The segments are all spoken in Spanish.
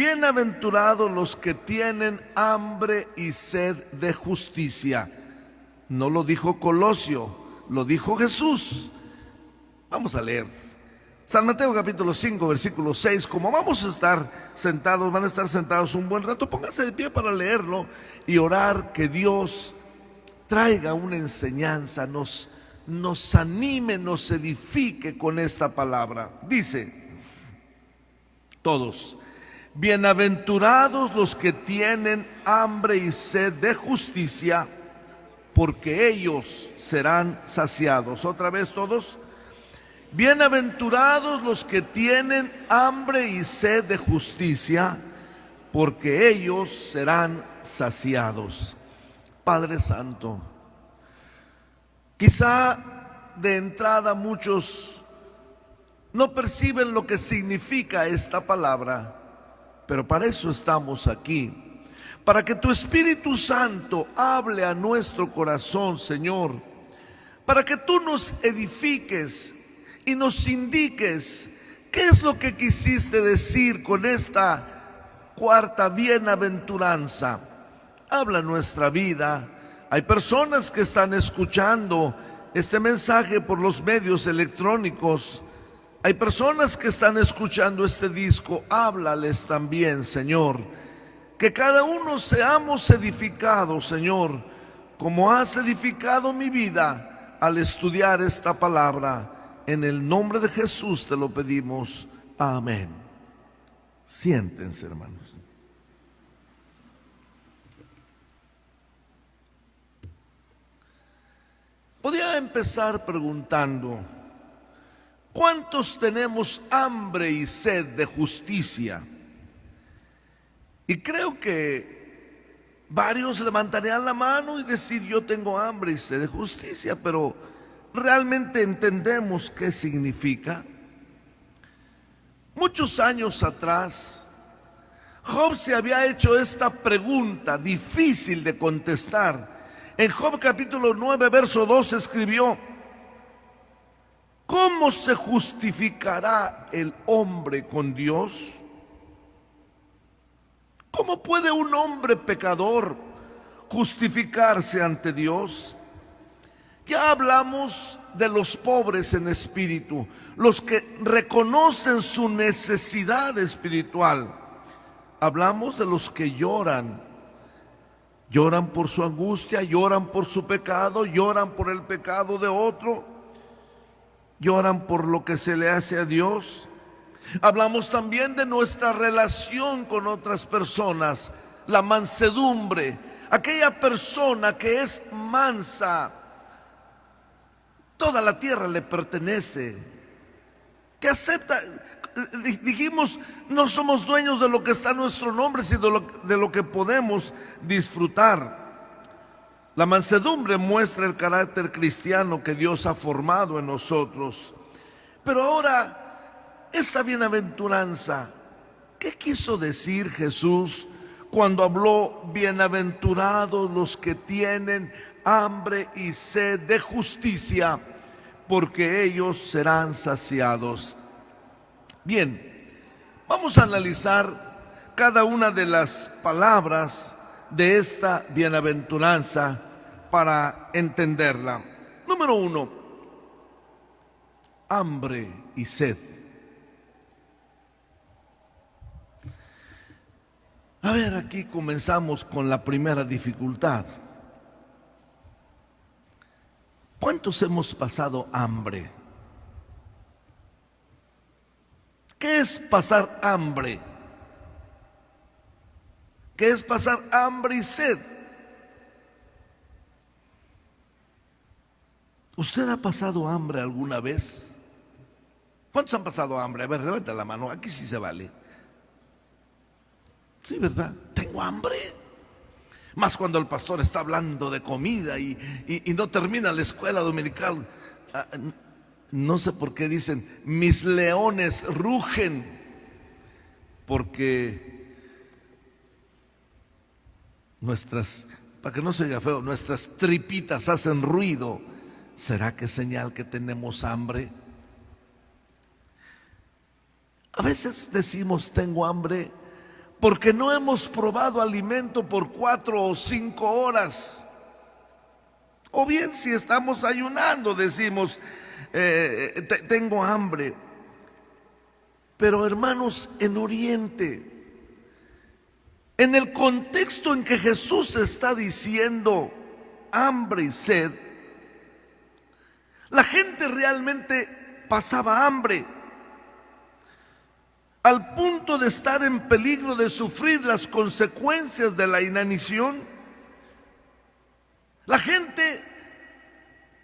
bienaventurados los que tienen hambre y sed de justicia. No lo dijo Colosio, lo dijo Jesús. Vamos a leer San Mateo capítulo 5, versículo 6. Como vamos a estar sentados, van a estar sentados un buen rato, pónganse de pie para leerlo y orar que Dios traiga una enseñanza, nos anime, nos edifique con esta palabra. Dice todos: bienaventurados los que tienen hambre y sed de justicia, porque ellos serán saciados. Otra vez todos: bienaventurados los que tienen hambre y sed de justicia, porque ellos serán saciados. Padre Santo, quizá de entrada muchos no perciben lo que significa esta palabra, pero para eso estamos aquí, para que tu Espíritu Santo hable a nuestro corazón, Señor, para que tú nos edifiques y nos indiques qué es lo que quisiste decir con esta cuarta bienaventuranza. Habla nuestra vida. Hay personas que están escuchando este mensaje por los medios electrónicos. Hay personas que están escuchando este disco. Háblales también, Señor. Que cada uno seamos edificados, Señor, como has edificado mi vida al estudiar esta palabra. En el nombre de Jesús te lo pedimos. Amén. Siéntense, hermanos. Podría empezar preguntando: ¿cuántos tenemos hambre y sed de justicia? Y creo que varios levantarían la mano y decir: yo tengo hambre y sed de justicia, pero ¿realmente entendemos qué significa? Muchos años atrás, Job se había hecho esta pregunta difícil de contestar. En Job capítulo 9, verso 2 escribió: ¿cómo se justificará el hombre con Dios? ¿Cómo puede un hombre pecador justificarse ante Dios? Ya hablamos de los pobres en espíritu, los que reconocen su necesidad espiritual. Hablamos de los que lloran por su angustia, lloran por su pecado, lloran por el pecado de otro, lloran por lo que se le hace a Dios. Hablamos también de nuestra relación con otras personas, la mansedumbre, aquella persona que es mansa. Toda la tierra le pertenece, que acepta. Dijimos, no somos dueños de lo que está en nuestro nombre, sino de lo que podemos disfrutar. La mansedumbre muestra el carácter cristiano que Dios ha formado en nosotros. Pero ahora, esta bienaventuranza, ¿qué quiso decir Jesús cuando habló: bienaventurados los que tienen hambre y sed de justicia, porque ellos serán saciados? Bien, vamos a analizar cada una de las palabras de esta bienaventuranza para entenderla. Número 1, hambre y sed. A ver, aquí comenzamos con la primera dificultad. ¿Cuántos hemos pasado hambre? ¿Qué es pasar hambre? ¿Qué es pasar hambre y sed? ¿Usted ha pasado hambre alguna vez? ¿Cuántos han pasado hambre? A ver, levanta la mano, aquí sí se vale. Sí, ¿verdad? Tengo hambre. Más cuando el pastor está hablando de comida y no termina la escuela dominical. No sé por qué dicen: mis leones rugen, porque para que no se oiga feo, nuestras tripitas hacen ruido. ¿Será que es señal que tenemos hambre? A veces decimos tengo hambre porque no hemos probado alimento por 4 o 5 horas. O bien si estamos ayunando decimos, tengo hambre. Pero hermanos, en Oriente, en el contexto en que Jesús está diciendo hambre y sed, la gente realmente pasaba hambre, al punto de estar en peligro de sufrir las consecuencias de la inanición. La gente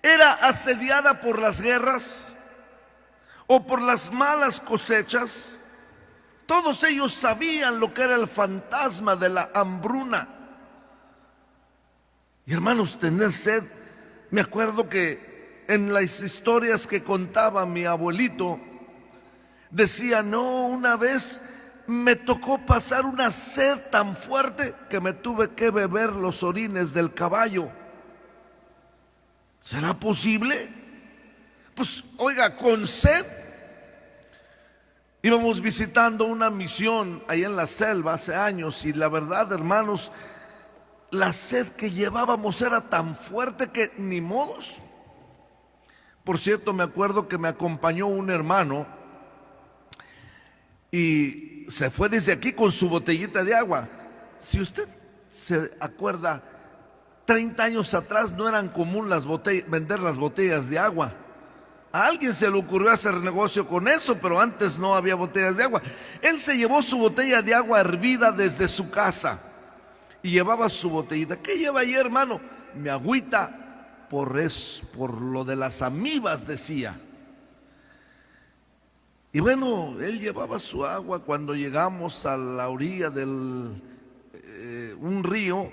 era asediada por las guerras o por las malas cosechas. Todos ellos sabían lo que era el fantasma de la hambruna. Y hermanos, tener sed, me acuerdo que en las historias que contaba mi abuelito, decía, no, una vez me tocó pasar una sed tan fuerte que me tuve que beber los orines del caballo. ¿Será posible? Pues oiga, con sed. Íbamos visitando una misión ahí en la selva hace años y la verdad, hermanos, la sed que llevábamos era tan fuerte que ni modos. Por cierto, me acuerdo que me acompañó un hermano y se fue desde aquí con su botellita de agua. Si usted se acuerda, 30 años atrás no eran común vender las botellas de agua. A alguien se le ocurrió hacer negocio con eso, pero antes no había botellas de agua. Él se llevó su botella de agua hervida desde su casa y llevaba su botellita. ¿Qué lleva ahí, hermano? Mi agüita por lo de las amibas, decía. Y bueno, él llevaba su agua. Cuando llegamos a la orilla de un río,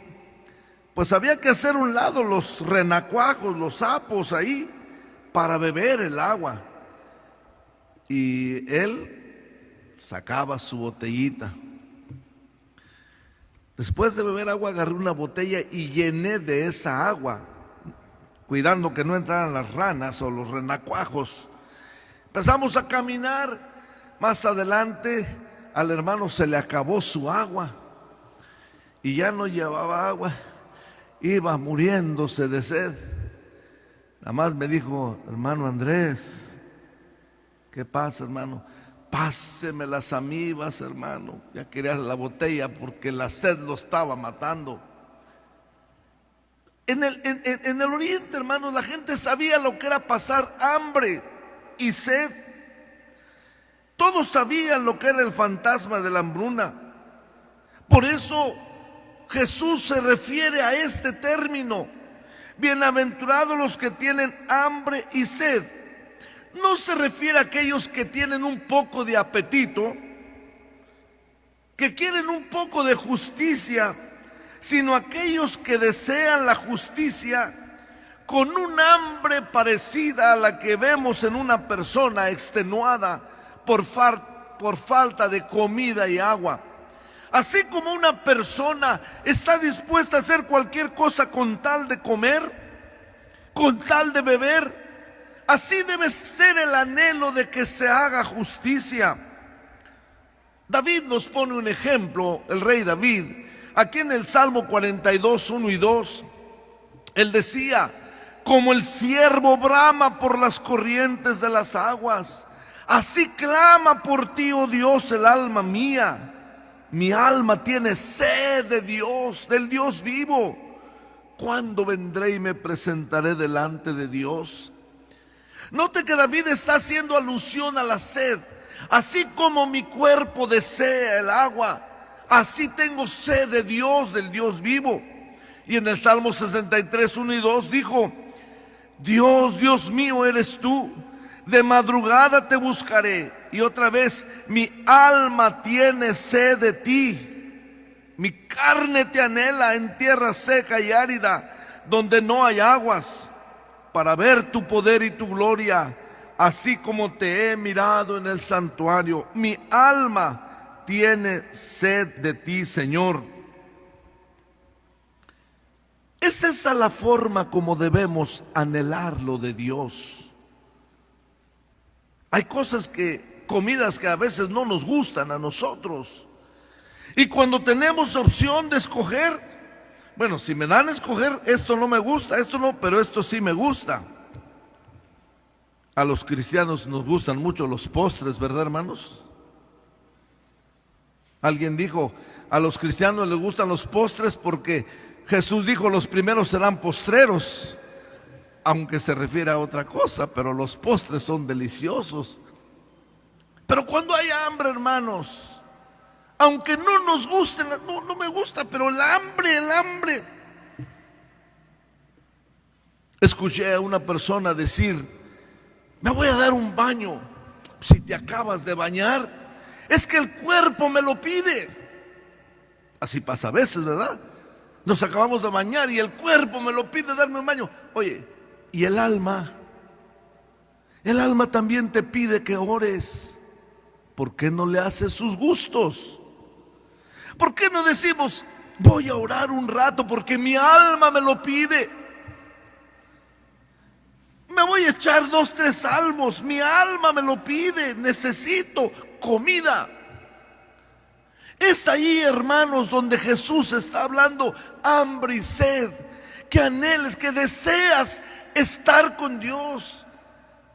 pues había que hacer a un lado los renacuajos, los sapos ahí, para beber el agua. Y él sacaba su botellita. Después de beber agua, agarré una botella y llené de esa agua, cuidando que no entraran las ranas o los renacuajos. Empezamos a caminar. Más adelante al hermano se le acabó su agua y ya no llevaba agua. Iba muriéndose de sed. Nada más me dijo, hermano Andrés, ¿qué pasa, hermano? Páseme las amibas, hermano. Ya quería la botella porque la sed lo estaba matando. En el Oriente, hermanos, la gente sabía lo que era pasar hambre y sed. Todos sabían lo que era el fantasma de la hambruna. Por eso Jesús se refiere a este término: bienaventurados los que tienen hambre y sed. No se refiere a aquellos que tienen un poco de apetito, que quieren un poco de justicia, sino a aquellos que desean la justicia con un hambre parecida a la que vemos en una persona extenuada por falta de comida y agua. Así como una persona está dispuesta a hacer cualquier cosa con tal de comer, con tal de beber, así debe ser el anhelo de que se haga justicia. David nos pone un ejemplo, el rey David, aquí en el Salmo 42, 1 y 2. Él decía, como el ciervo brama por las corrientes de las aguas, así clama por ti, oh Dios, el alma mía. Mi alma tiene sed de Dios, del Dios vivo. ¿Cuándo vendré y me presentaré delante de Dios? Note que David está haciendo alusión a la sed. Así como mi cuerpo desea el agua, así tengo sed de Dios, del Dios vivo. Y en el Salmo 63, 1 y 2 dijo, Dios, Dios mío eres tú, de madrugada te buscaré. Y otra vez, mi alma tiene sed de ti. Mi carne te anhela en tierra seca y árida, donde no hay aguas, para ver tu poder y tu gloria, así como te he mirado en el santuario. Mi alma tiene sed de ti, Señor. ¿Es esa la forma como debemos anhelar lo de Dios? Hay comidas que a veces no nos gustan a nosotros. Y cuando tenemos opción de escoger, bueno, si me dan a escoger, esto no me gusta, esto no, pero esto sí me gusta. A los cristianos nos gustan mucho los postres, ¿verdad, hermanos? Alguien dijo, a los cristianos les gustan los postres porque Jesús dijo, los primeros serán postreros, aunque se refiere a otra cosa, pero los postres son deliciosos. Pero cuando hay hambre, hermanos, aunque no nos guste, no me gusta, pero el hambre. Escuché a una persona decir, me voy a dar un baño. Si te acabas de bañar, es que el cuerpo me lo pide. Así pasa a veces, ¿verdad? Nos acabamos de bañar y el cuerpo me lo pide darme un baño. Oye, y el alma también te pide que ores. ¿Por qué no le haces sus gustos? ¿Por qué no decimos, voy a orar un rato porque mi alma me lo pide? Me voy a echar 2, 3 salmos, mi alma me lo pide, necesito comida. Es ahí, hermanos, donde Jesús está hablando hambre y sed, que anheles, que deseas estar con Dios.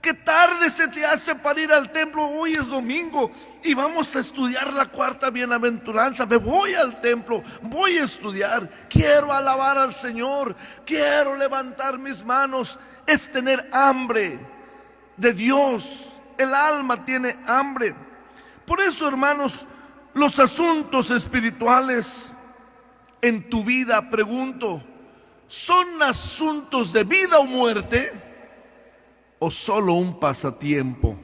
Qué tarde se te hace para ir al templo. Hoy es domingo y vamos a estudiar la 4ª bienaventuranza. Me voy al templo, voy a estudiar. Quiero alabar al Señor, quiero levantar mis manos. Es tener hambre de Dios. El alma tiene hambre. Por eso, hermanos, los asuntos espirituales en tu vida, pregunto, ¿son asuntos de vida o muerte? ¿O solo un pasatiempo?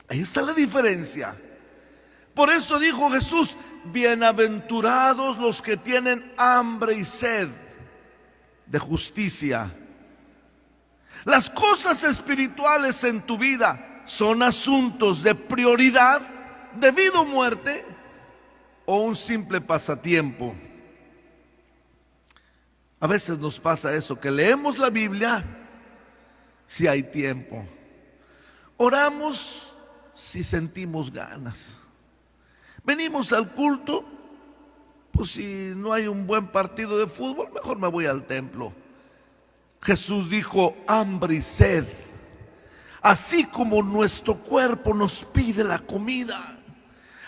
Ahí está la diferencia. Por eso dijo Jesús, bienaventurados los que tienen hambre y sed de justicia. Las cosas espirituales en tu vida son asuntos de prioridad, de vida o muerte, o un simple pasatiempo. A veces nos pasa eso, que leemos la Biblia si hay tiempo, oramos si sentimos ganas, venimos al culto, pues si no hay un buen partido de fútbol, mejor me voy al templo. Jesús dijo hambre y sed, así como nuestro cuerpo nos pide la comida,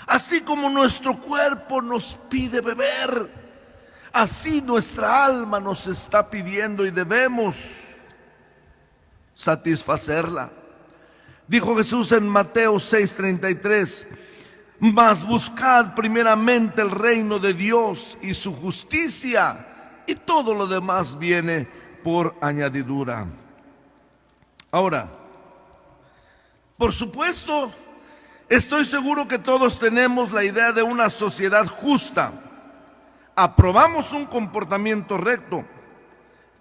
así como nuestro cuerpo nos pide beber, así nuestra alma nos está pidiendo y debemos satisfacerla. Dijo Jesús en Mateo 6:33, mas buscad primeramente el reino de Dios y su justicia, y todo lo demás viene por añadidura. Ahora, por supuesto, estoy seguro que todos tenemos la idea de una sociedad justa. Aprobamos un comportamiento recto,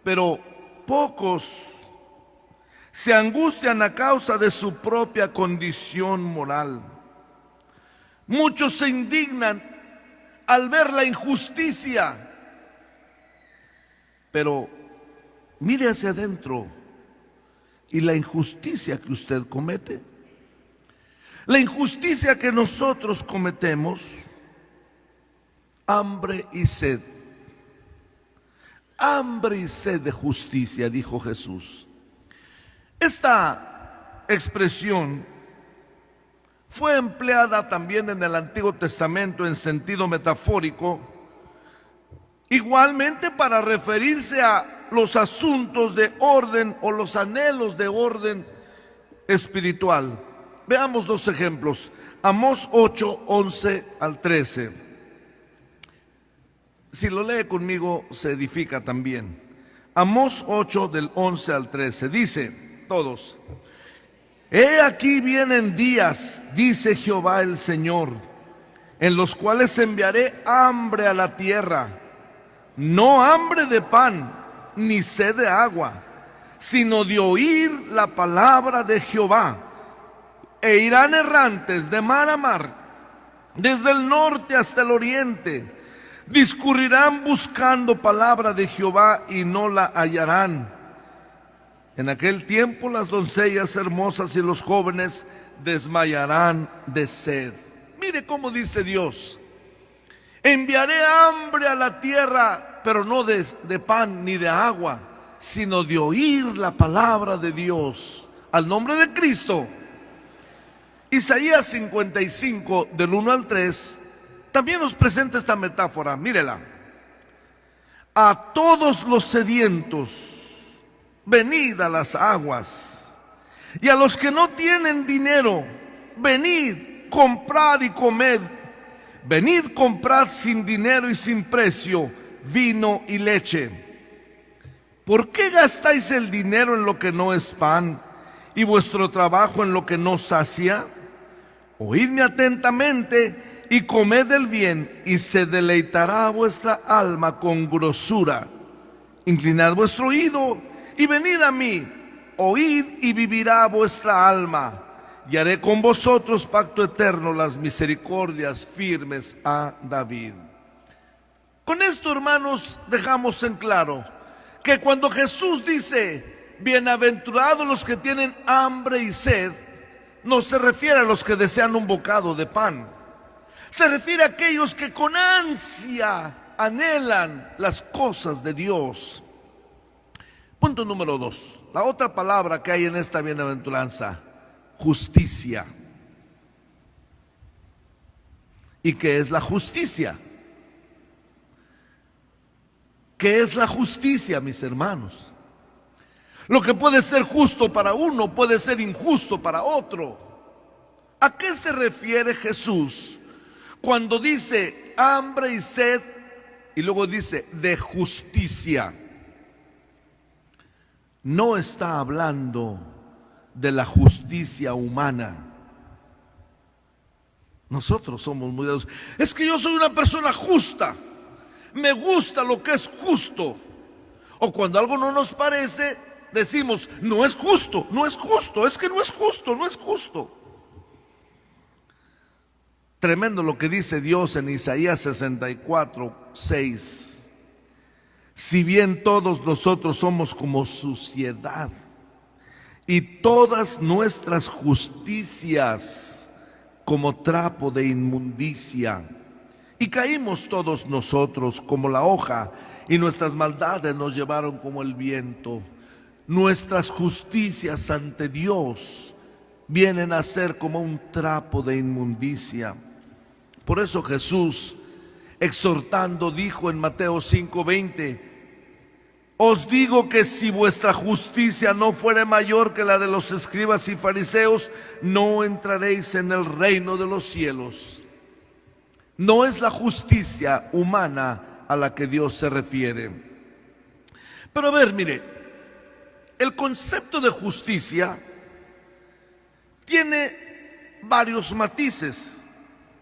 pero pocos se angustian a causa de su propia condición moral. Muchos se indignan al ver la injusticia, pero mire hacia adentro y la injusticia que usted comete, la injusticia que nosotros cometemos, hambre y sed de justicia, dijo Jesús. Esta expresión fue empleada también en el Antiguo Testamento en sentido metafórico, igualmente para referirse a los asuntos de orden o los anhelos de orden espiritual. Veamos 2 ejemplos. Amós 8, 11 al 13. Si lo lee conmigo se edifica también. Amós 8 del 11 al 13 dice, todos: he aquí vienen días, dice Jehová el Señor, en los cuales enviaré hambre a la tierra, no hambre de pan, ni sed de agua, sino de oír la palabra de Jehová. E irán errantes de mar a mar, desde el norte hasta el oriente, discurrirán buscando palabra de Jehová y no la hallarán. En aquel tiempo las doncellas hermosas y los jóvenes desmayarán de sed. Mire cómo dice Dios: Enviaré hambre a la tierra, pero no de pan ni de agua, sino de oír la palabra de Dios. Al nombre de Cristo. Isaías 55, del 1 al 3, también nos presenta esta metáfora. Mírela. A todos los sedientos, venid a las aguas, y a los que no tienen dinero, venid, comprad y comed. Venid, comprad sin dinero y sin precio vino y leche. ¿Por qué gastáis el dinero en lo que no es pan y vuestro trabajo en lo que no sacia? Oídme atentamente y comed el bien, y se deleitará vuestra alma con grosura. Inclinad vuestro oído y venid a mí. Oíd y vivirá vuestra alma. Y haré con vosotros pacto eterno, las misericordias firmes a David. Con esto, hermanos, dejamos en claro que cuando Jesús dice, bienaventurados los que tienen hambre y sed, no se refiere a los que desean un bocado de pan. Se refiere a aquellos que con ansia anhelan las cosas de Dios. Punto número 2. La otra palabra que hay en esta bienaventuranza: justicia. ¿Y qué es la justicia? ¿Qué es la justicia, mis hermanos? Lo que puede ser justo para uno puede ser injusto para otro. ¿A qué se refiere Jesús cuando dice hambre y sed y luego dice de justicia? No está hablando de la justicia humana. Nosotros somos muy dados. Es que yo soy una persona justa, me gusta lo que es justo. O cuando algo no nos parece, decimos, no es justo, no es justo, es que no es justo, no es justo. Tremendo lo que dice Dios en Isaías 64, 6. Si bien todos nosotros somos como suciedad, y todas nuestras justicias como trapo de inmundicia, y caímos todos nosotros como la hoja, y nuestras maldades nos llevaron como el viento. Nuestras justicias ante Dios vienen a ser como un trapo de inmundicia. Por eso Jesús, exhortando, dijo en Mateo 5:20: os digo que si vuestra justicia no fuere mayor que la de los escribas y fariseos, no entraréis en el reino de los cielos. No es la justicia humana a la que Dios se refiere. Pero a ver, mire, el concepto de justicia tiene varios matices.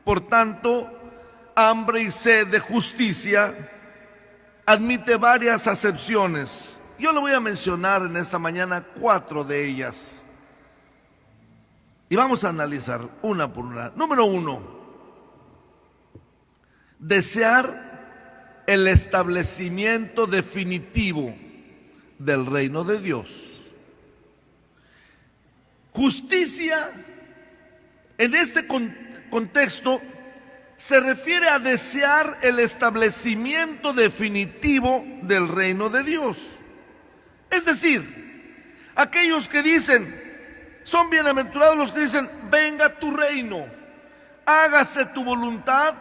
Por tanto, hambre y sed de justicia admite varias acepciones. Yo le voy a mencionar en esta mañana 4 de ellas. Y vamos a analizar una por una. Número 1, desear el establecimiento definitivo del reino de Dios. Justicia en este contexto se refiere a desear el establecimiento definitivo del reino de Dios. Es decir, aquellos que dicen, son bienaventurados los que dicen, venga tu reino, hágase tu voluntad,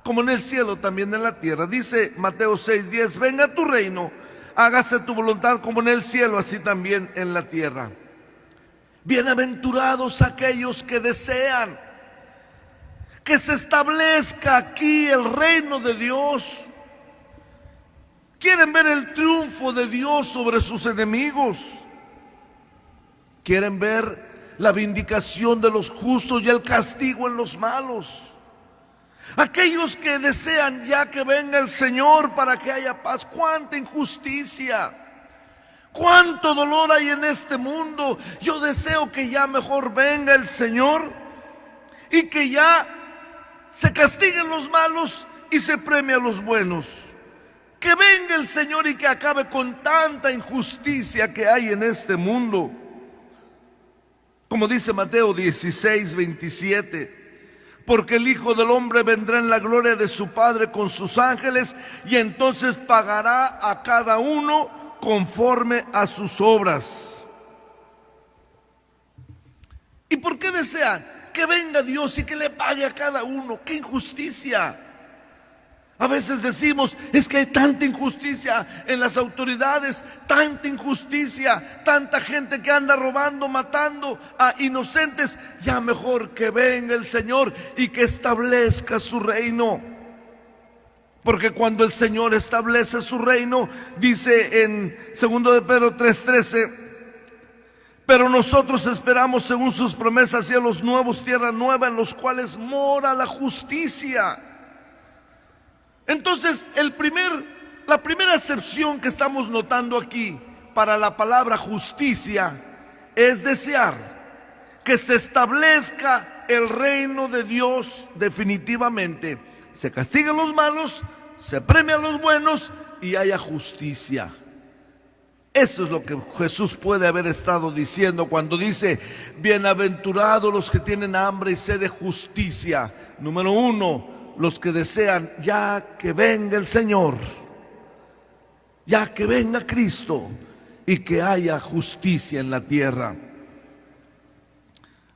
como en el cielo también en la tierra. Dice Mateo 6:10, venga tu reino, hágase tu voluntad como en el cielo, así también en la tierra. Bienaventurados aquellos que desean que se establezca aquí el reino de Dios. Quieren ver el triunfo de Dios sobre sus enemigos. Quieren ver la vindicación de los justos y el castigo en los malos. Aquellos que desean ya que venga el Señor para que haya paz. ¡Cuánta injusticia! ¡Cuánto dolor hay en este mundo! Yo deseo que ya mejor venga el Señor y que ya se castiguen los malos y se premie a los buenos. Que venga el Señor y que acabe con tanta injusticia que hay en este mundo. Como dice Mateo 16:27, porque el Hijo del Hombre vendrá en la gloria de su Padre con sus ángeles, y entonces pagará a cada uno conforme a sus obras. ¿Y por qué desean que venga Dios y que le pague a cada uno? ¡Qué injusticia! A veces decimos, es que hay tanta injusticia en las autoridades, tanta injusticia, tanta gente que anda robando, matando a inocentes. Ya mejor que venga el Señor y que establezca su reino. Porque cuando el Señor establece su reino, dice en 2 de Pedro 3:13, pero nosotros esperamos según sus promesas cielos nuevos, tierra nueva, en los cuales mora la justicia. Entonces, la primera acepción que estamos notando aquí para la palabra justicia es desear que se establezca el reino de Dios definitivamente. Se castigan los malos, se premian los buenos y haya justicia. Eso es lo que Jesús puede haber estado diciendo cuando dice, bienaventurados los que tienen hambre y sed de justicia. Número uno, los que desean ya que venga el Señor, ya que venga Cristo y que haya justicia en la tierra.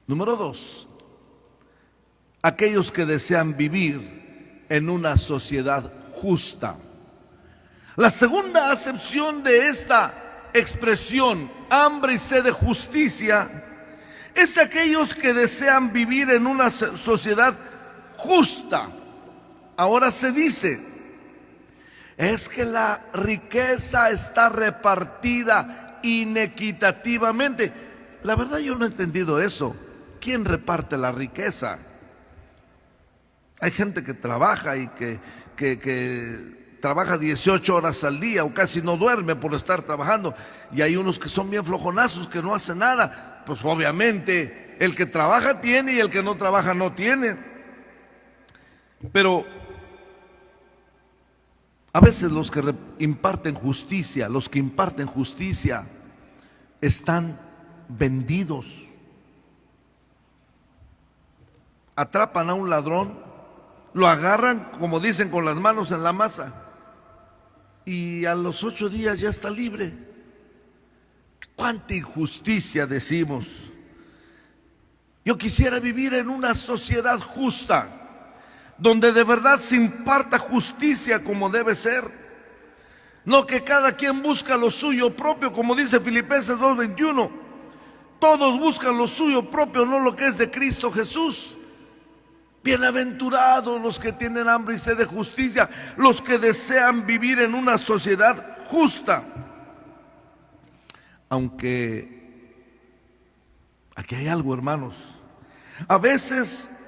Número dos, aquellos que desean vivir en una sociedad justa. La segunda acepción de esta expresión, hambre y sed de justicia, es aquellos que desean vivir en una sociedad justa. Ahora se dice, es que la riqueza está repartida inequitativamente. La verdad yo no he entendido eso. ¿Quién reparte la riqueza? Hay gente que trabaja y que trabaja 18 horas al día o casi no duerme por estar trabajando. Y hay unos que son bien flojonazos, que no hacen nada. Pues obviamente el que trabaja tiene y el que no trabaja no tiene. Pero a veces los que imparten justicia, están vendidos. Atrapan a un ladrón, lo agarran, como dicen, con las manos en la masa, y a los 8 días ya está libre. ¡Cuánta injusticia decimos! Yo quisiera vivir en una sociedad justa, donde de verdad se imparta justicia como debe ser. No que cada quien busca lo suyo propio, como dice Filipenses 2:21. Todos buscan lo suyo propio, no lo que es de Cristo Jesús. Bienaventurados los que tienen hambre y sed de justicia, los que desean vivir en una sociedad justa. Aunque aquí hay algo, hermanos. A veces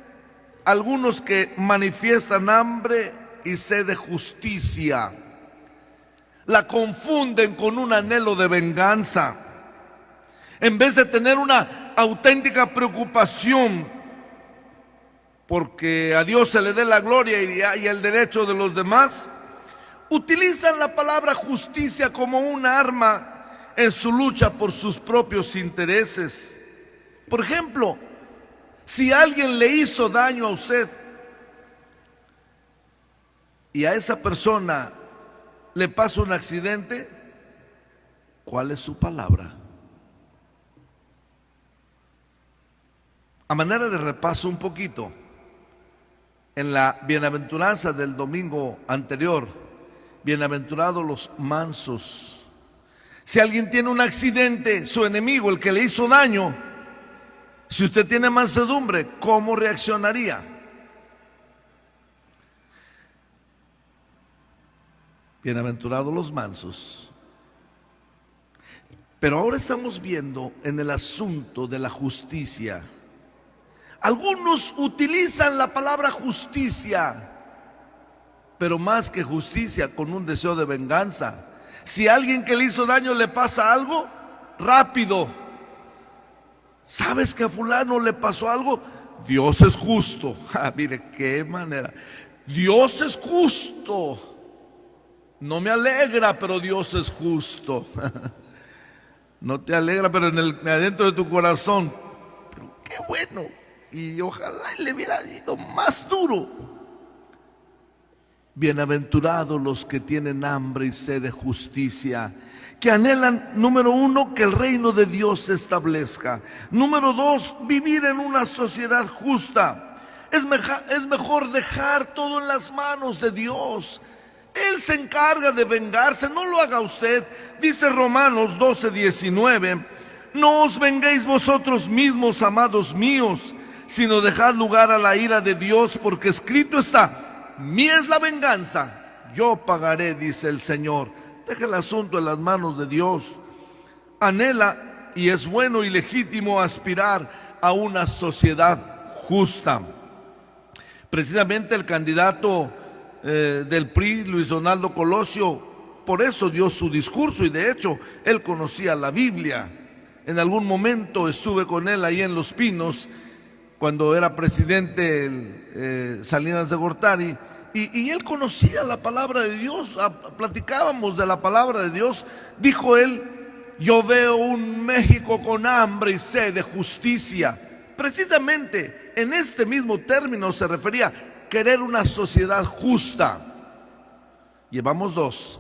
algunos que manifiestan hambre y sed de justicia la confunden con un anhelo de venganza, en vez de tener una auténtica preocupación porque a Dios se le dé la gloria y el derecho de los demás. Utilizan la palabra justicia como un arma en su lucha por sus propios intereses. Por ejemplo, si alguien le hizo daño a usted y a esa persona le pasa un accidente, ¿cuál es su palabra? A manera de repaso un poquito, en la bienaventuranza del domingo anterior, bienaventurados los mansos. Si alguien tiene un accidente, su enemigo, el que le hizo daño, si usted tiene mansedumbre, ¿cómo reaccionaría? Bienaventurados los mansos. Pero ahora estamos viendo en el asunto de la justicia. Algunos utilizan la palabra justicia, pero más que justicia, con un deseo de venganza. Si a alguien que le hizo daño le pasa algo, rápido. ¿Sabes que a fulano le pasó algo? Dios es justo. Mire qué manera. Dios es justo. No me alegra, pero Dios es justo. No te alegra, pero adentro de tu corazón, pero qué bueno. y ojalá le hubiera ido más duro. Bienaventurados los que tienen hambre y sed de justicia, que anhelan, número uno, que el reino de Dios se establezca. Número dos, vivir en una sociedad justa. Es mejor dejar todo en las manos de Dios. Él se encarga de vengarse, no lo haga usted. Dice Romanos 12:19, no os venguéis vosotros mismos, amados míos, sino dejad lugar a la ira de Dios, porque escrito está, mía es la venganza, yo pagaré, dice el Señor. Deje el asunto en las manos de Dios. Anhela, y es bueno y legítimo aspirar a una sociedad justa. Precisamente el candidato del PRI, Luis Donaldo Colosio, por eso dio su discurso, y de hecho él conocía la Biblia. En algún momento estuve con él ahí en Los Pinos cuando era presidente Salinas de Gortari, y él conocía la palabra de Dios. Platicábamos de la palabra de Dios. Dijo él, yo veo un México con hambre y sed de justicia. Precisamente en este mismo término se refería a querer una sociedad justa. Llevamos dos.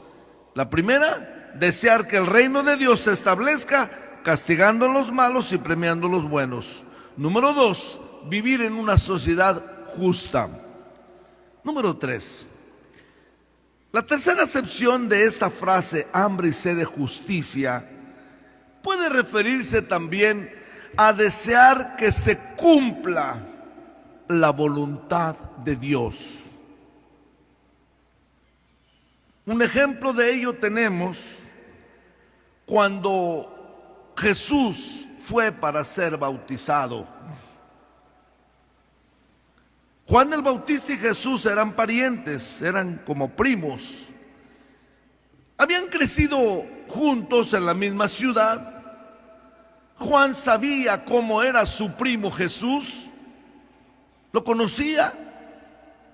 La primera, desear que el reino de Dios se establezca, castigando a los malos y premiando a los buenos. Número dos, vivir en una sociedad justa. Número tres, la tercera acepción de esta frase, hambre y sed de justicia, puede referirse también a desear que se cumpla la voluntad de Dios. Un ejemplo de ello tenemos cuando Jesús fue para ser bautizado. Juan el Bautista y Jesús eran parientes, eran como primos. Habían crecido juntos en la misma ciudad. Juan sabía cómo era su primo Jesús, lo conocía,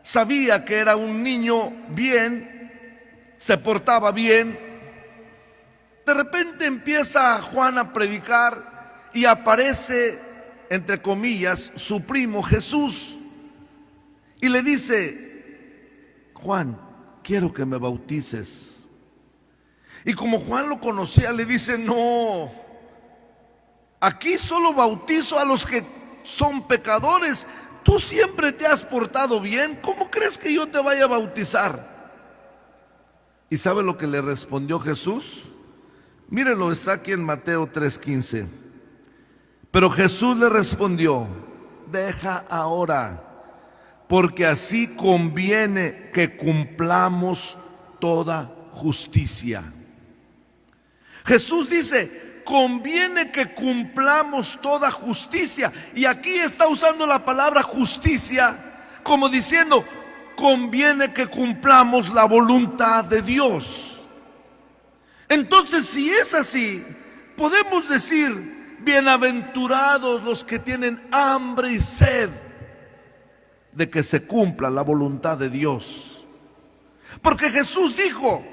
sabía que era un niño bien, se portaba bien. De repente empieza Juan a predicar y aparece, entre comillas, su primo Jesús. Y le dice, Juan, quiero que me bautices. Y como Juan lo conocía, le dice, no, aquí solo bautizo a los que son pecadores. Tú siempre te has portado bien, ¿cómo crees que yo te vaya a bautizar? ¿Y sabe lo que le respondió Jesús? Mírenlo, está aquí en Mateo 3:15. Pero Jesús le respondió, deja ahora, porque así conviene que cumplamos toda justicia. Jesús dice, conviene que cumplamos toda justicia. Y aquí está usando la palabra justicia como diciendo, conviene que cumplamos la voluntad de Dios. Entonces, si es así, podemos decir, bienaventurados los que tienen hambre y sed de que se cumpla la voluntad de Dios. Porque Jesús dijo,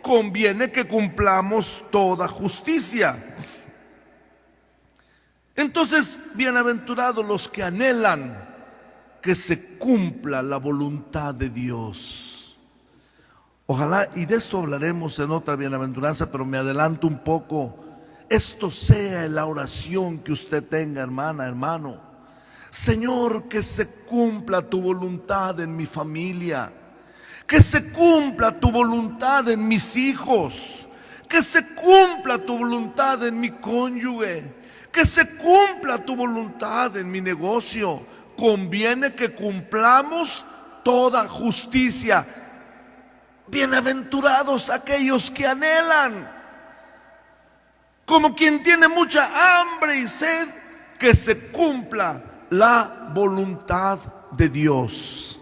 conviene que cumplamos toda justicia. Entonces, bienaventurados los que anhelan que se cumpla la voluntad de Dios. Ojalá, y de esto hablaremos en otra bienaventuranza, pero me adelanto un poco. Esto sea en la oración que usted tenga, hermana, hermano. Señor, que se cumpla tu voluntad en mi familia, que se cumpla tu voluntad en mis hijos, que se cumpla tu voluntad en mi cónyuge, que se cumpla tu voluntad en mi negocio. Conviene que cumplamos toda justicia. Bienaventurados aquellos que anhelan, como quien tiene mucha hambre y sed, que se cumpla la voluntad de Dios.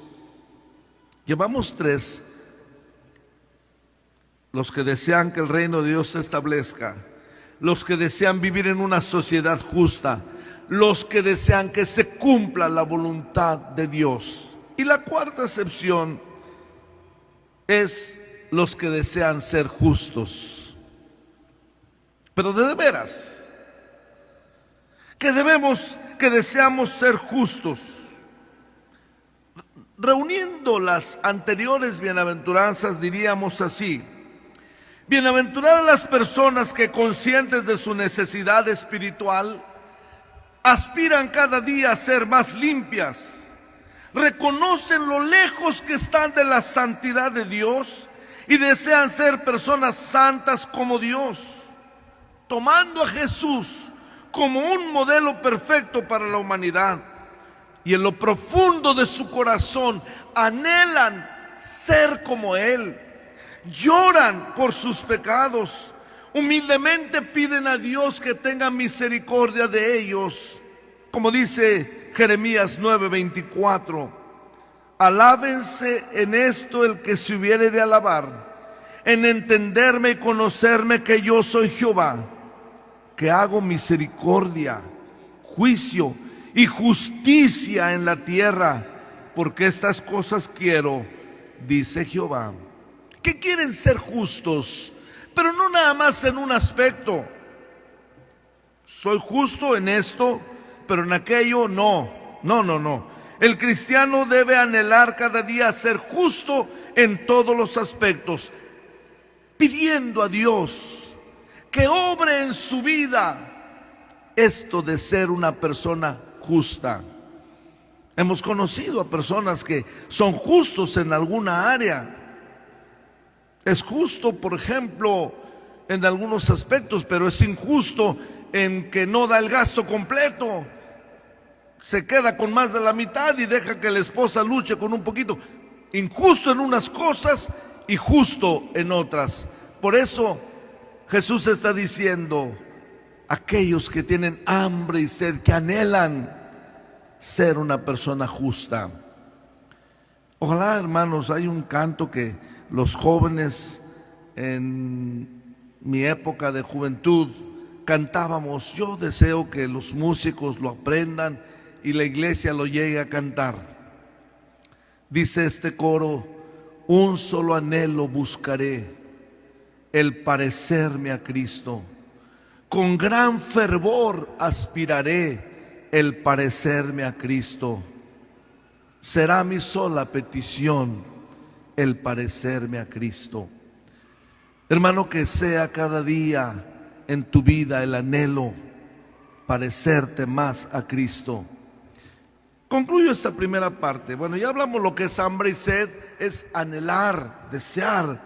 Llevamos tres: los que desean que el reino de Dios se establezca, los que desean vivir en una sociedad justa, los que desean que se cumpla la voluntad de Dios. Y la cuarta excepción es los que desean ser justos. Pero de veras, que deseamos ser justos. Reuniendo las anteriores bienaventuranzas, diríamos así: bienaventuradas las personas que, conscientes de su necesidad espiritual, aspiran cada día a ser más limpias, reconocen lo lejos que están de la santidad de Dios y desean ser personas santas como Dios, tomando a Jesús como un modelo perfecto para la humanidad. Y en lo profundo de su corazón anhelan ser como Él. Lloran por sus pecados. Humildemente piden a Dios que tenga misericordia de ellos. Como dice Jeremías 9:24: alábense en esto el que se hubiere de alabar, en entenderme y conocerme que yo soy Jehová, que hago misericordia, juicio y justicia en la tierra, porque estas cosas quiero, dice Jehová. ¿Qué quieren? Ser justos, pero no nada más en un aspecto. Soy justo en esto, pero en aquello no. No. El cristiano debe anhelar cada día ser justo en todos los aspectos, pidiendo a Dios que obre en su vida esto de ser una persona justa. Hemos conocido a personas que son justos en alguna área. Es justo, por ejemplo, en algunos aspectos, pero es injusto en que no da el gasto completo. Se queda con más de la mitad y deja que la esposa luche con un poquito. Injusto en unas cosas y justo en otras. Por eso Jesús está diciendo: aquellos que tienen hambre y sed, que anhelan ser una persona justa. Ojalá, hermanos, hay un canto que los jóvenes en mi época de juventud cantábamos. Yo deseo que los músicos lo aprendan y la iglesia lo llegue a cantar. Dice este coro: un solo anhelo buscaré, el parecerme a Cristo. Con gran fervor aspiraré, el parecerme a Cristo. Será mi sola petición, el parecerme a Cristo. Hermano, que sea cada día en tu vida el anhelo parecerte más a Cristo. Concluyo esta primera parte. Bueno, ya hablamos lo que es hambre y sed, es anhelar, desear.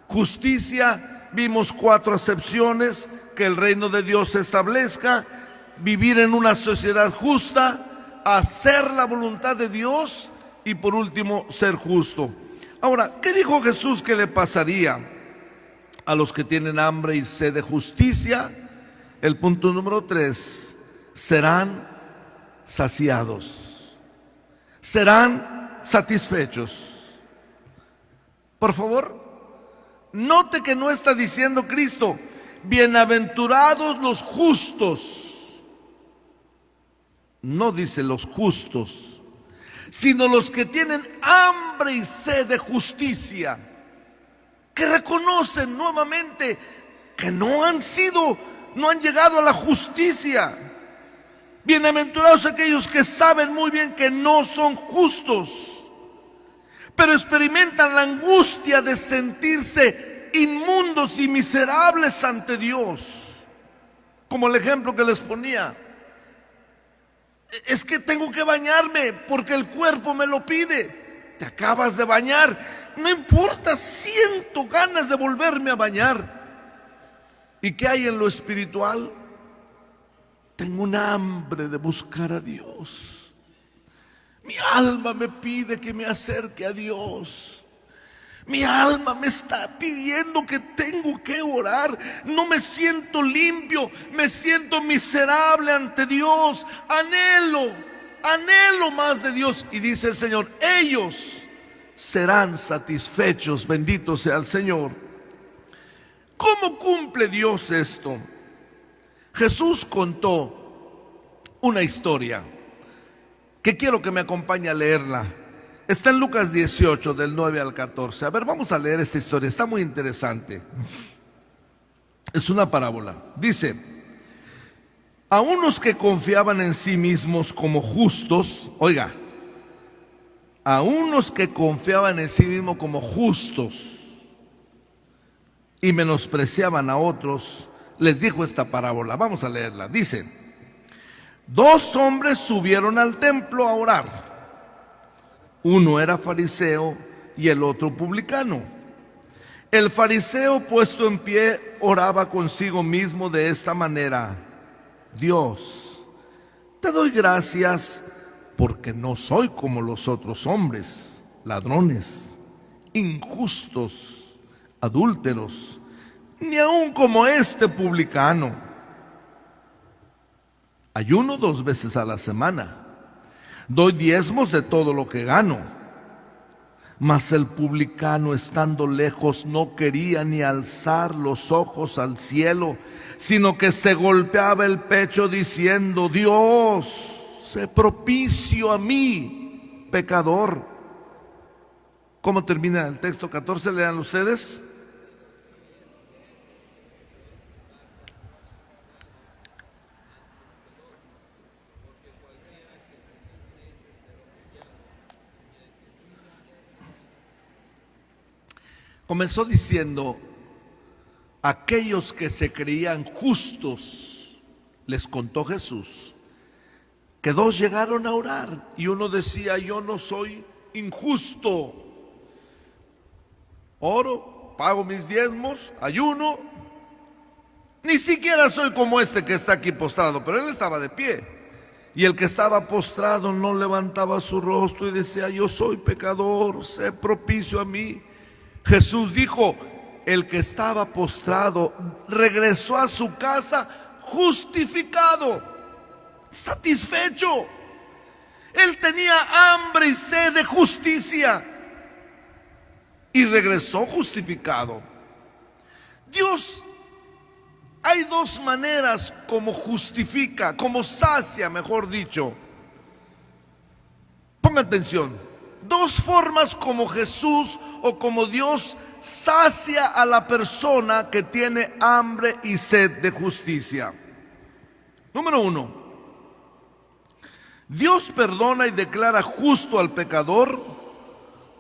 Justicia, vimos 4 acepciones: que el reino de Dios se establezca, vivir en una sociedad justa, hacer la voluntad de Dios y por último ser justo. Ahora, ¿qué dijo Jesús que le pasaría a los que tienen hambre y sed de justicia? El punto número 3: serán saciados, serán satisfechos. Por favor, note que no está diciendo Cristo: bienaventurados los justos. No dice los justos, sino los que tienen hambre y sed de justicia, que reconocen nuevamente que no han llegado a la justicia. Bienaventurados aquellos que saben muy bien que no son justos, pero experimentan la angustia de sentirse inmundos y miserables ante Dios. Como el ejemplo que les ponía: es que tengo que bañarme porque el cuerpo me lo pide. Te acabas de bañar, no importa, siento ganas de volverme a bañar. ¿Y qué hay en lo espiritual? Tengo un hambre de buscar a Dios. Mi alma me pide que me acerque a Dios. Mi alma me está pidiendo que tengo que orar. No me siento limpio, me siento miserable ante Dios. Anhelo más de Dios. Y dice el Señor: ellos serán satisfechos. Bendito sea el Señor. ¿Cómo cumple Dios esto? Jesús contó una historia que quiero que me acompañe a leerla. Está en Lucas 18, del 9 al 14. A ver, vamos a leer esta historia, está muy interesante. Es una parábola. Dice: a unos que confiaban en sí mismos como justos, oiga, a unos que confiaban en sí mismos como justos y menospreciaban a otros, les dijo esta parábola. Vamos a leerla. Dice: dos hombres subieron al templo a orar. Uno era fariseo y el otro publicano. El fariseo, puesto en pie, oraba consigo mismo de esta manera: Dios, te doy gracias porque no soy como los otros hombres, ladrones, injustos, adúlteros, ni aun como este publicano. Ayuno 2 veces a la semana, doy diezmos de todo lo que gano. Mas el publicano, estando lejos, no quería ni alzar los ojos al cielo, sino que se golpeaba el pecho diciendo: Dios, sé propicio a mí, pecador. ¿Cómo termina el texto 14? Lean ustedes. Comenzó diciendo: aquellos que se creían justos, les contó Jesús, que dos llegaron a orar y uno decía: yo no soy injusto, oro, pago mis diezmos, ayuno, ni siquiera soy como este que está aquí postrado. Pero él estaba de pie, y el que estaba postrado no levantaba su rostro y decía: yo soy pecador, sé propicio a mí. Jesús dijo: el que estaba postrado regresó a su casa justificado, satisfecho. Él tenía hambre y sed de justicia y regresó justificado. Dios, hay dos maneras como justifica, como sacia, mejor dicho. Ponga atención. Dos formas como Jesús o como Dios sacia a la persona que tiene hambre y sed de justicia. Número 1, Dios perdona y declara justo al pecador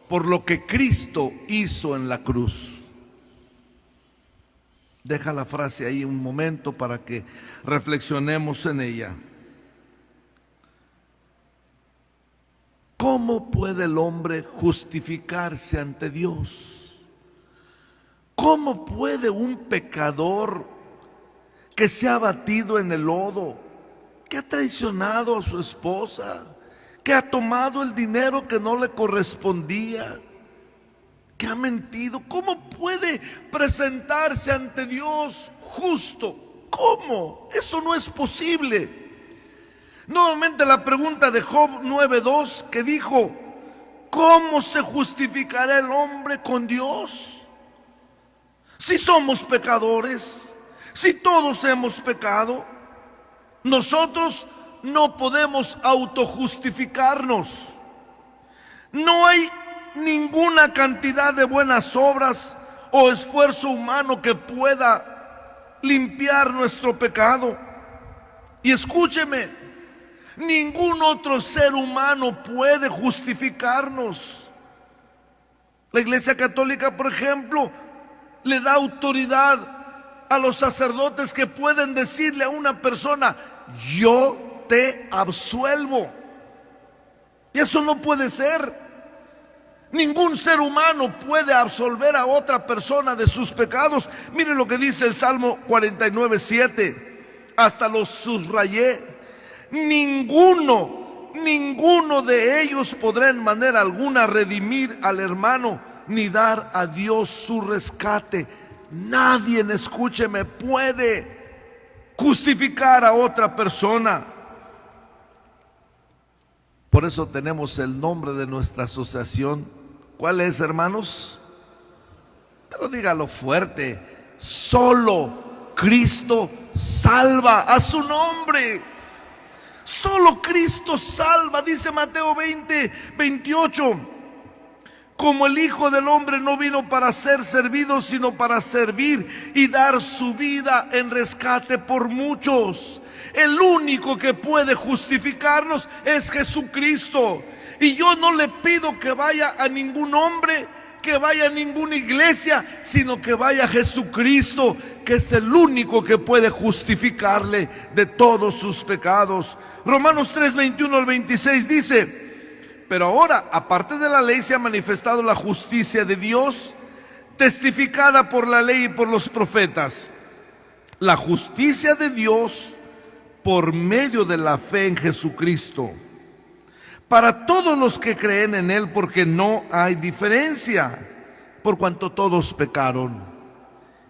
por lo que Cristo hizo en la cruz. Deja la frase ahí un momento para que reflexionemos en ella. ¿Cómo puede el hombre justificarse ante Dios? ¿Cómo puede un pecador que se ha batido en el lodo, que ha traicionado a su esposa, que ha tomado el dinero que no le correspondía, que ha mentido, cómo puede presentarse ante Dios justo? ¿Cómo? Eso no es posible. Nuevamente la pregunta de Job 9:2, que dijo: ¿cómo se justificará el hombre con Dios? Si somos pecadores, si todos hemos pecado, nosotros no podemos autojustificarnos. No hay ninguna cantidad de buenas obras o esfuerzo humano que pueda limpiar nuestro pecado. Y escúcheme, ningún otro ser humano puede justificarnos. La Iglesia Católica, por ejemplo, le da autoridad a los sacerdotes que pueden decirle a una persona: yo te absuelvo. Y eso no puede ser. Ningún ser humano puede absolver a otra persona de sus pecados. Miren lo que dice el Salmo 49:7. Hasta lo subrayé. Ninguno de ellos podrá en manera alguna redimir al hermano, ni dar a Dios su rescate. Nadie, escúcheme, puede justificar a otra persona. Por eso tenemos el nombre de nuestra asociación. ¿Cuál es, hermanos? Pero dígalo fuerte: solo Cristo salva. A su nombre. Solo Cristo salva. Dice Mateo 20:28: como el Hijo del Hombre no vino para ser servido, sino para servir y dar su vida en rescate por muchos. El único que puede justificarnos es Jesucristo. Y yo no le pido que vaya a ningún hombre, que vaya a ninguna iglesia, sino que vaya a Jesucristo, que es el único que puede justificarle de todos sus pecados. Romanos 3, 21 al 26 dice: pero ahora, aparte de la ley, se ha manifestado la justicia de Dios, testificada por la ley y por los profetas. La justicia de Dios por medio de la fe en Jesucristo, para todos los que creen en Él, porque no hay diferencia, por cuanto todos pecaron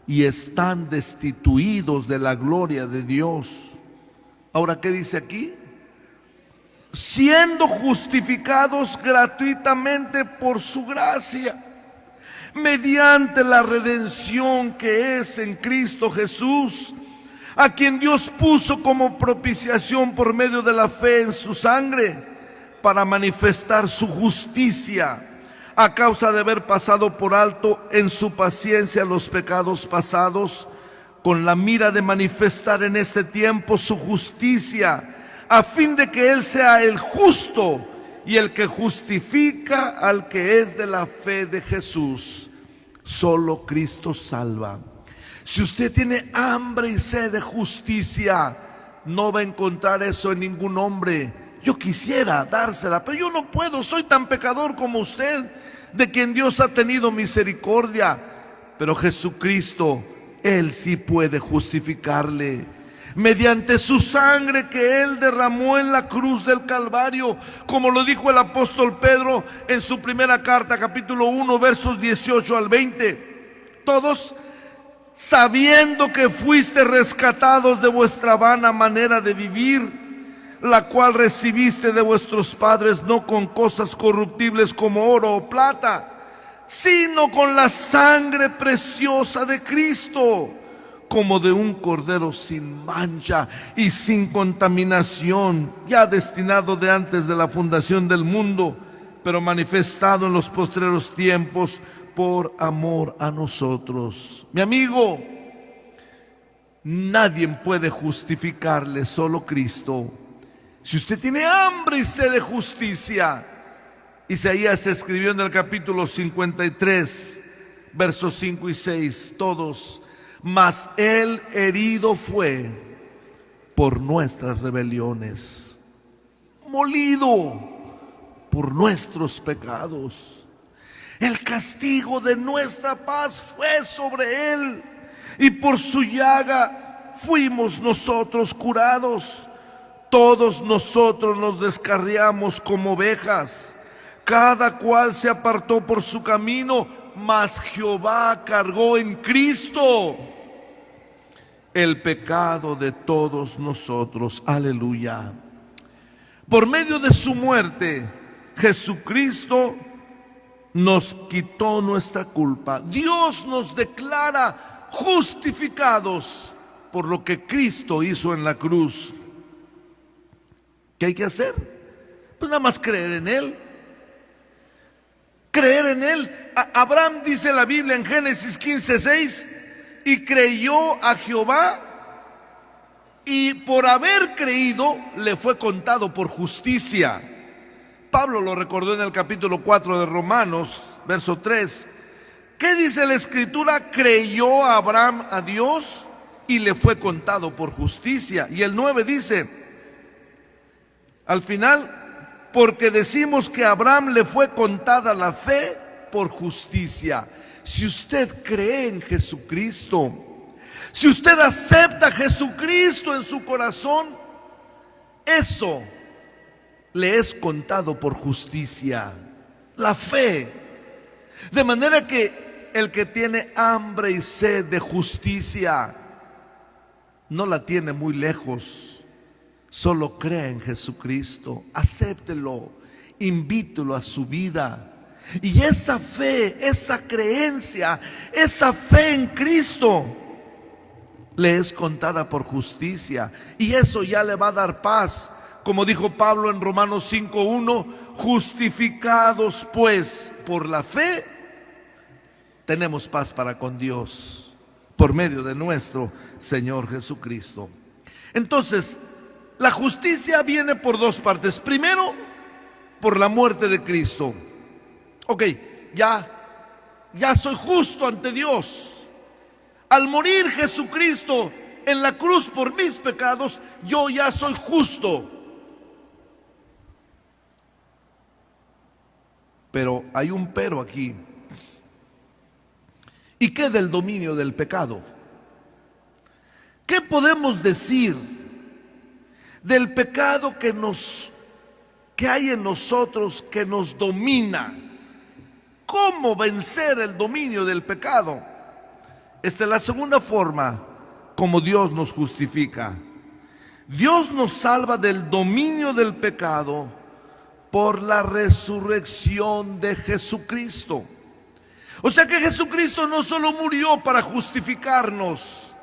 y están destituidos de la gloria de Dios. Ahora, ¿qué dice aquí? Siendo justificados gratuitamente por su gracia, mediante la redención que es en Cristo Jesús, a quien Dios puso como propiciación por medio de la fe en su sangre, para manifestar su justicia, a causa de haber pasado por alto en su paciencia los pecados pasados, con la mira de manifestar en este tiempo su justicia, a fin de que Él sea el justo y el que justifica al que es de la fe de Jesús. Solo Cristo salva. Si usted tiene hambre y sed de justicia, no va a encontrar eso en ningún hombre. Yo quisiera dársela, pero yo no puedo, soy tan pecador como usted, de quien Dios ha tenido misericordia. Pero Jesucristo, Él sí puede justificarle, mediante su sangre que Él derramó en la cruz del Calvario, como lo dijo el apóstol Pedro en su primera carta, capítulo 1, versos 18 al 20. Todos, sabiendo que fuiste rescatados de vuestra vana manera de vivir, la cual recibiste de vuestros padres, no con cosas corruptibles como oro o plata, sino con la sangre preciosa de Cristo, como de un cordero sin mancha y sin contaminación, ya destinado de antes de la fundación del mundo, pero manifestado en los postreros tiempos por amor a nosotros. Mi amigo, nadie puede justificarle, solo Cristo. Si usted tiene hambre y sed de justicia, Isaías escribió en el capítulo 53, versos 5 y 6, todos: mas Él herido fue por nuestras rebeliones, molido por nuestros pecados. El castigo de nuestra paz fue sobre Él, y por su llaga fuimos nosotros curados. Todos nosotros nos descarriamos como ovejas, cada cual se apartó por su camino, mas Jehová cargó en Cristo el pecado de todos nosotros. Aleluya. Por medio de su muerte, Jesucristo nos quitó nuestra culpa. Dios nos declara justificados por lo que Cristo hizo en la cruz. ¿Qué hay que hacer? Pues nada más creer en Él. Creer en Él. Abraham, dice la Biblia en Génesis 15:6, y creyó a Jehová, y por haber creído le fue contado por justicia. Pablo lo recordó en el capítulo 4 de Romanos, verso 3. ¿Qué dice la Escritura? Creyó a Abraham a Dios y le fue contado por justicia. Y el 9 dice, al final, porque decimos que a Abraham le fue contada la fe por justicia. Si usted cree en Jesucristo, si usted acepta a Jesucristo en su corazón, eso le es contado por justicia. La fe. De manera que el que tiene hambre y sed de justicia no la tiene muy lejos. Solo crea en Jesucristo, acéptelo, invítelo a su vida. Y esa fe, esa creencia, esa fe en Cristo le es contada por justicia. Y eso ya le va a dar paz. Como dijo Pablo en Romanos 5:1, justificados pues por la fe, tenemos paz para con Dios por medio de nuestro Señor Jesucristo. Entonces, la justicia viene por dos partes. Primero, por la muerte de Cristo. Ok, ya soy justo ante Dios. Al morir Jesucristo en la cruz por mis pecados, yo ya soy justo. Pero hay un pero aquí. ¿Y qué del dominio del pecado? ¿Qué podemos decir del pecado que hay en nosotros, que nos domina? ¿Cómo vencer el dominio del pecado? Esta es la segunda forma como Dios nos justifica. Dios nos salva del dominio del pecado por la resurrección de Jesucristo. O sea que Jesucristo no solo murió para justificarnos,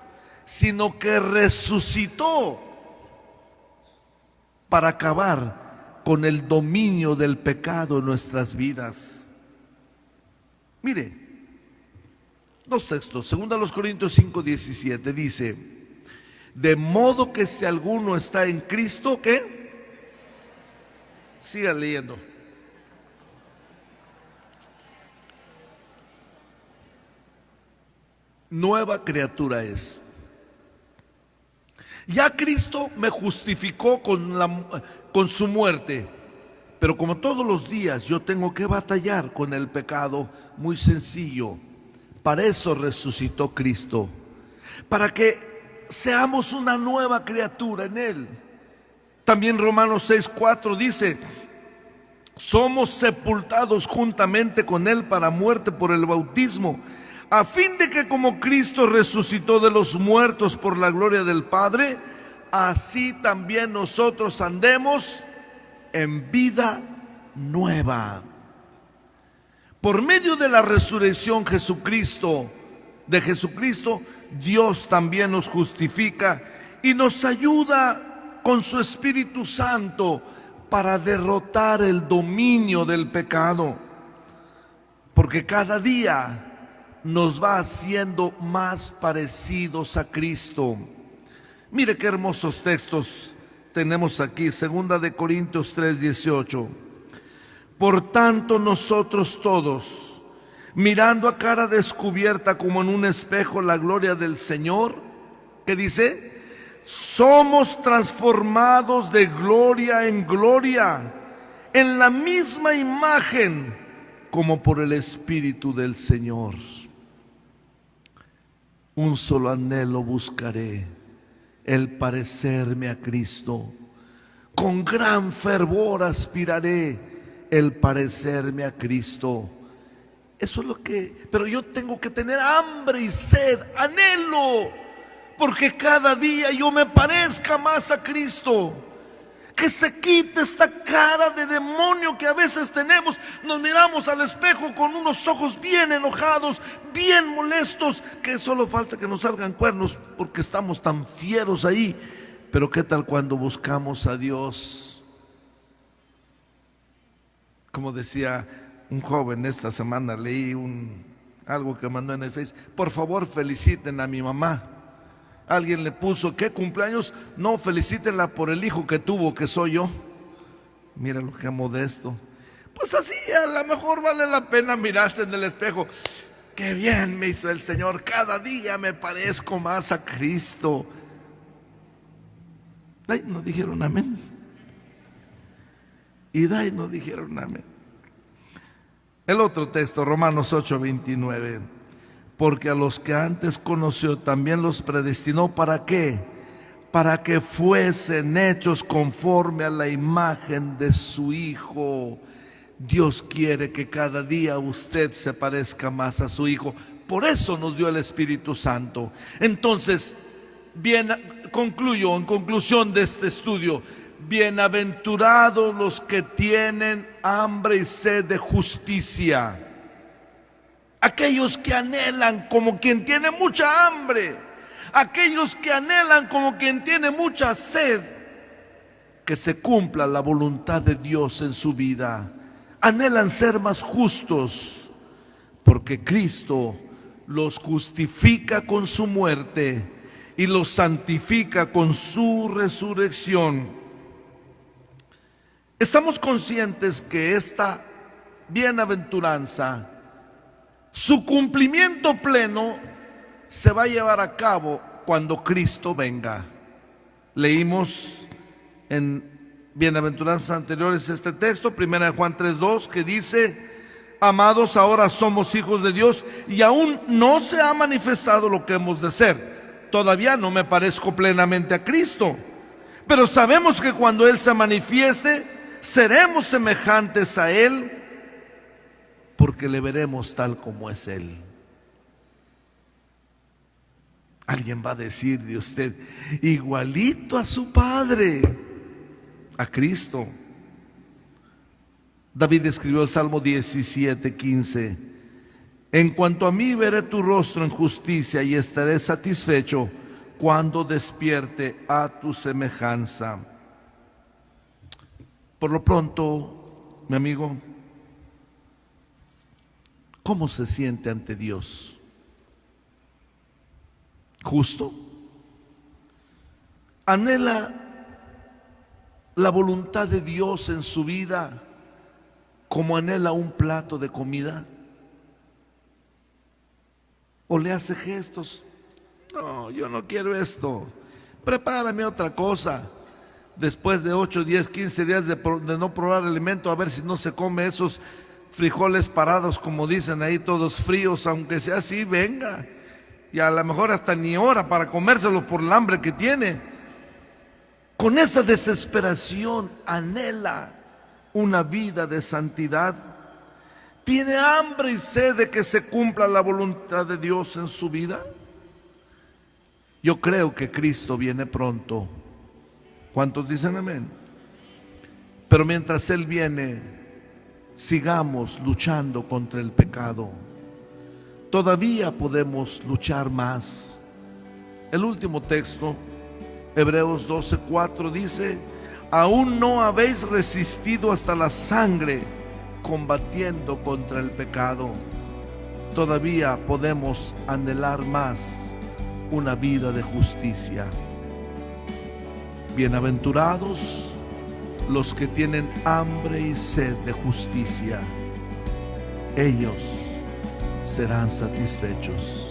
sino que resucitó para acabar con el dominio del pecado en nuestras vidas. Mire, dos textos. 2 Corintios 5:17 dice: de modo que si alguno está en Cristo, ¿qué? Siga leyendo. Nueva criatura es. Ya Cristo me justificó con su muerte, pero como todos los días yo tengo que batallar con el pecado, muy sencillo. Para eso resucitó Cristo, para que seamos una nueva criatura en Él. También Romanos 6:4 dice: somos sepultados juntamente con Él para muerte por el bautismo, a fin de que como Cristo resucitó de los muertos por la gloria del Padre, así también nosotros andemos en vida nueva. Por medio de la resurrección de Jesucristo, Dios también nos justifica y nos ayuda con su Espíritu Santo para derrotar el dominio del pecado. Porque cada día nos va haciendo más parecidos a Cristo. Mire qué hermosos textos tenemos aquí. 2 Corintios 3:18. Por tanto, nosotros todos, mirando a cara descubierta como en un espejo la gloria del Señor, ¿qué dice? Somos transformados de gloria en gloria, en la misma imagen, como por el Espíritu del Señor. Un solo anhelo buscaré, el parecerme a Cristo. Con gran fervor aspiraré el parecerme a Cristo. Eso es lo que... Pero yo tengo que tener hambre y sed, anhelo, porque cada día yo me parezca más a Cristo. Que se quite esta cara de demonio que a veces tenemos. Nos miramos al espejo con unos ojos bien enojados, bien molestos, que solo falta que nos salgan cuernos porque estamos tan fieros ahí. Pero ¿qué tal cuando buscamos a Dios? Como decía un joven esta semana, leí algo que mandó en el Face: por favor feliciten a mi mamá. Alguien le puso: ¿qué cumpleaños? No, felicítenla por el hijo que tuvo, que soy yo. Mira lo que modesto. Pues así a lo mejor vale la pena mirarse en el espejo. Qué bien me hizo el Señor, cada día me parezco más a Cristo. Ay, no dijeron amén. Y no dijeron amén. El otro texto, Romanos 8:29. Porque a los que antes conoció también los predestinó. ¿Para qué? Para que fuesen hechos conforme a la imagen de su Hijo. Dios quiere que cada día usted se parezca más a su Hijo. Por eso nos dio el Espíritu Santo. Entonces, concluyo en conclusión de este estudio: bienaventurados los que tienen hambre y sed de justicia. Aquellos que anhelan como quien tiene mucha hambre, aquellos que anhelan como quien tiene mucha sed, que se cumpla la voluntad de Dios en su vida. Anhelan ser más justos, porque Cristo los justifica con su muerte y los santifica con su resurrección. Estamos conscientes que esta bienaventuranza, su cumplimiento pleno, se va a llevar a cabo cuando Cristo venga. Leímos en bienaventuranzas anteriores este texto, 1 Juan 3:2, que dice: amados, ahora somos hijos de Dios y aún no se ha manifestado lo que hemos de ser. Todavía no me parezco plenamente a Cristo, pero sabemos que cuando Él se manifieste, seremos semejantes a Él, porque le veremos tal como es Él. Alguien va a decir de usted: igualito a su Padre, a Cristo. David escribió el Salmo 17:15: en cuanto a mí, veré tu rostro en justicia y estaré satisfecho cuando despierte a tu semejanza. Por lo pronto, mi amigo, ¿cómo se siente ante Dios? ¿Justo? ¿Anhela la voluntad de Dios en su vida como anhela un plato de comida? ¿O le hace gestos? No, yo no quiero esto, prepárame otra cosa. Después de 8, 10, 15 días de no probar alimento, a ver si no se come esos frijoles parados, como dicen ahí, todos fríos, aunque sea así, venga. Y a lo mejor hasta ni hora para comérselo por el hambre que tiene. Con esa desesperación anhela una vida de santidad. ¿Tiene hambre y sed de que se cumpla la voluntad de Dios en su vida? Yo creo que Cristo viene pronto. ¿Cuántos dicen amén? Pero mientras Él viene, sigamos luchando contra el pecado. Todavía podemos luchar más. El último texto, Hebreos 12:4, dice: aún no habéis resistido hasta la sangre combatiendo contra el pecado. Todavía podemos anhelar más una vida de justicia. Bienaventurados los que tienen hambre y sed de justicia, ellos serán satisfechos.